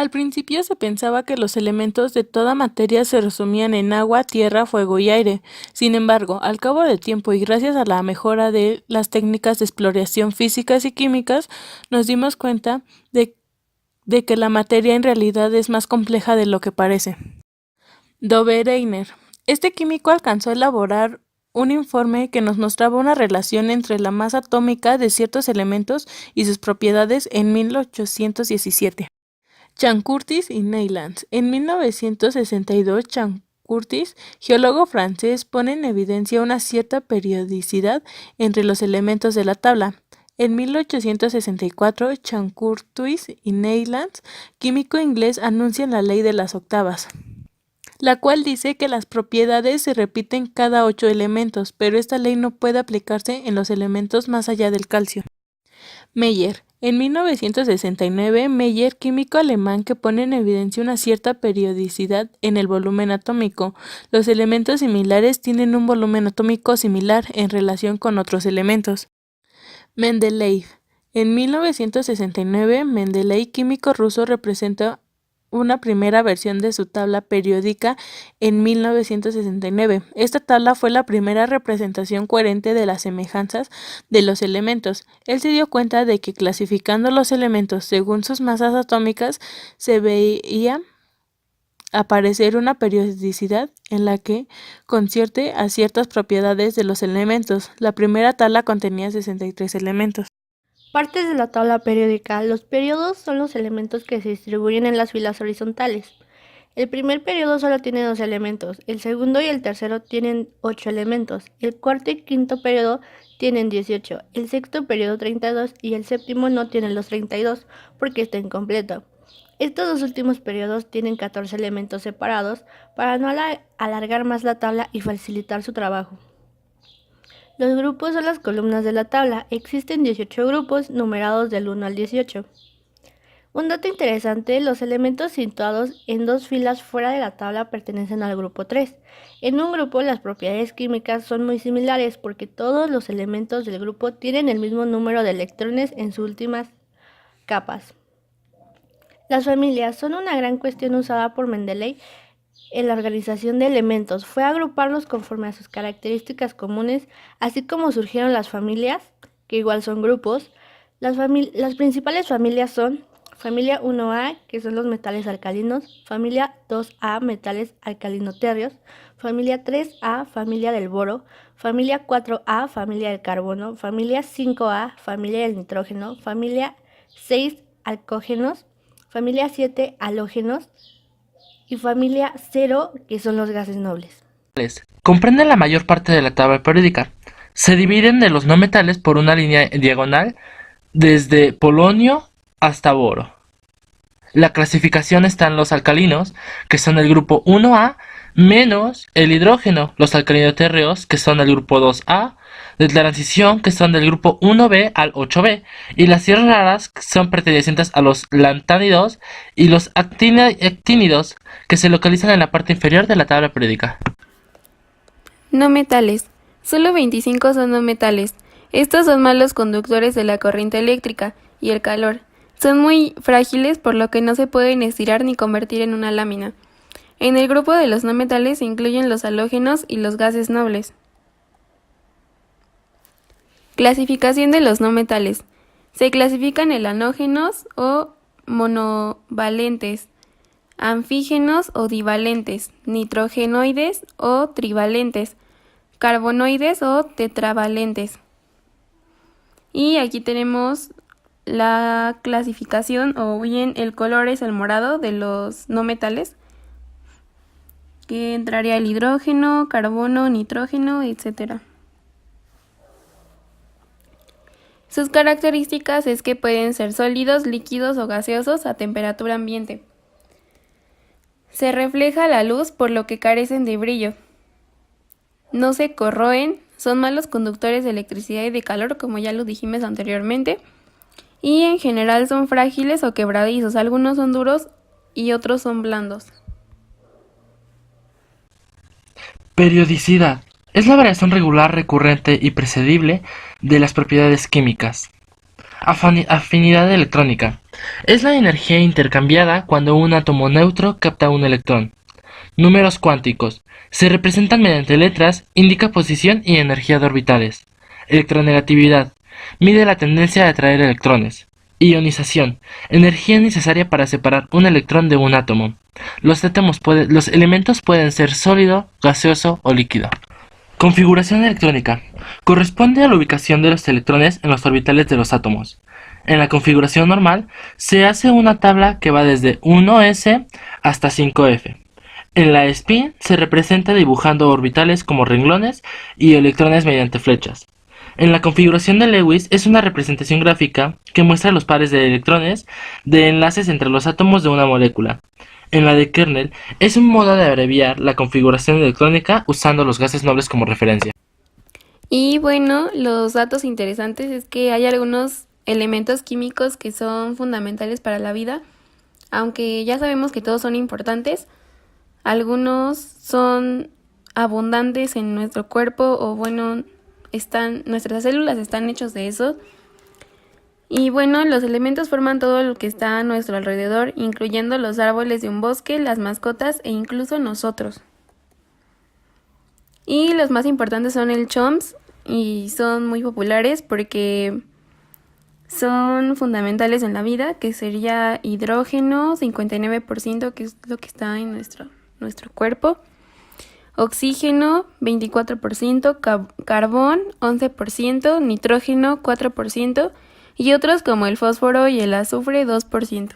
Al principio se pensaba que los elementos de toda materia se resumían en agua, tierra, fuego y aire. Sin embargo, al cabo del tiempo y gracias a la mejora de las técnicas de exploración físicas y químicas, nos dimos cuenta de que la materia en realidad es más compleja de lo que parece. Dobereiner. Este químico alcanzó a elaborar un informe que nos mostraba una relación entre la masa atómica de ciertos elementos y sus propiedades en 1817. Chancourtis y Neylands. En 1962, Chancourtis, geólogo francés, pone en evidencia una cierta periodicidad entre los elementos de la tabla. En 1864, Chancourtis y Neylands, químico inglés, anuncian la ley de las octavas, la cual dice que las propiedades se repiten cada 8 elementos, pero esta ley no puede aplicarse en los elementos más allá del calcio. Meyer. En 1969, Meyer, químico alemán, que pone en evidencia una cierta periodicidad en el volumen atómico. Los elementos similares tienen un volumen atómico similar en relación con otros elementos. Mendeleev. En 1969, Mendeleev, químico ruso, representa una primera versión de su tabla periódica en 1969. Esta tabla fue la primera representación coherente de las semejanzas de los elementos. Él se dio cuenta de que clasificando los elementos según sus masas atómicas se veía aparecer una periodicidad en la que concierne a ciertas propiedades de los elementos. La primera tabla contenía 63 elementos. Partes de la tabla periódica. Los periodos son los elementos que se distribuyen en las filas horizontales. El primer periodo solo tiene 2 elementos, el segundo y el tercero tienen 8 elementos, el cuarto y quinto periodo tienen 18, el sexto periodo 32 y el séptimo no tiene los 32 porque está incompleto. Estos dos últimos periodos tienen 14 elementos separados para no alargar más la tabla y facilitar su trabajo. Los grupos son las columnas de la tabla. Existen 18 grupos numerados del 1 al 18. Un dato interesante, los elementos situados en 2 filas fuera de la tabla pertenecen al grupo 3. En un grupo las propiedades químicas son muy similares porque todos los elementos del grupo tienen el mismo número de electrones en sus últimas capas. Las familias son una gran cuestión usada por Mendeleev en la organización de elementos. Fue agruparlos conforme a sus características comunes, así como surgieron las familias, que igual son grupos. Las principales familias son familia 1A, que son los metales alcalinos, familia 2A, metales alcalinoterrios, familia 3A, familia del boro, familia 4A, familia del carbono, familia 5A, familia del nitrógeno, familia 6, alcógenos, familia 7, halógenos, y familia 0, que son los gases nobles. Comprenden la mayor parte de la tabla periódica. Se dividen de los no metales por una línea diagonal desde polonio hasta boro. La clasificación está en los alcalinos, que son el grupo 1A, menos el hidrógeno, los alcalinotérreos, que son el grupo 2A, de transición, que son del grupo 1B al 8B, y las tierras raras, que son pertenecientes a los lantánidos y los actínidos, que se localizan en la parte inferior de la tabla periódica. No metales. Solo 25 son no metales. Estos son malos conductores de la corriente eléctrica y el calor. Son muy frágiles, por lo que no se pueden estirar ni convertir en una lámina. En el grupo de los no metales se incluyen los halógenos y los gases nobles. Clasificación de los no metales. Se clasifican en halógenos o monovalentes, anfígenos o divalentes, nitrogenoides o trivalentes, carbonoides o tetravalentes. Y aquí tenemos la clasificación, o bien el color es el morado de los no metales, que entraría el hidrógeno, carbono, nitrógeno, etc. Sus características es que pueden ser sólidos, líquidos o gaseosos a temperatura ambiente. Se refleja la luz, por lo que carecen de brillo. No se corroen, son malos conductores de electricidad y de calor, como ya lo dijimos anteriormente. Y en general son frágiles o quebradizos, algunos son duros y otros son blandos. Periodicidad. Es la variación regular, recurrente y predecible de las propiedades químicas. Afinidad electrónica. Es la energía intercambiada cuando un átomo neutro capta un electrón. Números cuánticos. Se representan mediante letras, indica posición y energía de orbitales. Electronegatividad. Mide la tendencia a atraer electrones. Ionización. Energía necesaria para separar un electrón de un átomo. Los elementos pueden ser sólido, gaseoso o líquido. Configuración electrónica. Corresponde a la ubicación de los electrones en los orbitales de los átomos. En la configuración normal, se hace una tabla que va desde 1s hasta 5f. En la spin se representa dibujando orbitales como renglones y electrones mediante flechas. En la configuración de Lewis es una representación gráfica que muestra los pares de electrones de enlaces entre los átomos de una molécula. En la de Kernel es un modo de abreviar la configuración electrónica usando los gases nobles como referencia. Y bueno, los datos interesantes es que hay algunos elementos químicos que son fundamentales para la vida, aunque ya sabemos que todos son importantes. Algunos son abundantes en nuestro cuerpo o bueno, nuestras células están hechos de eso. Y bueno, los elementos forman todo lo que está a nuestro alrededor, incluyendo los árboles de un bosque, las mascotas e incluso nosotros. Y los más importantes son el CHOMS y son muy populares porque son fundamentales en la vida, que sería hidrógeno, 59%, que es lo que está en nuestro cuerpo. Oxígeno, 24%, carbón, 11%, nitrógeno, 4%, y otros como el fósforo y el azufre, 2%.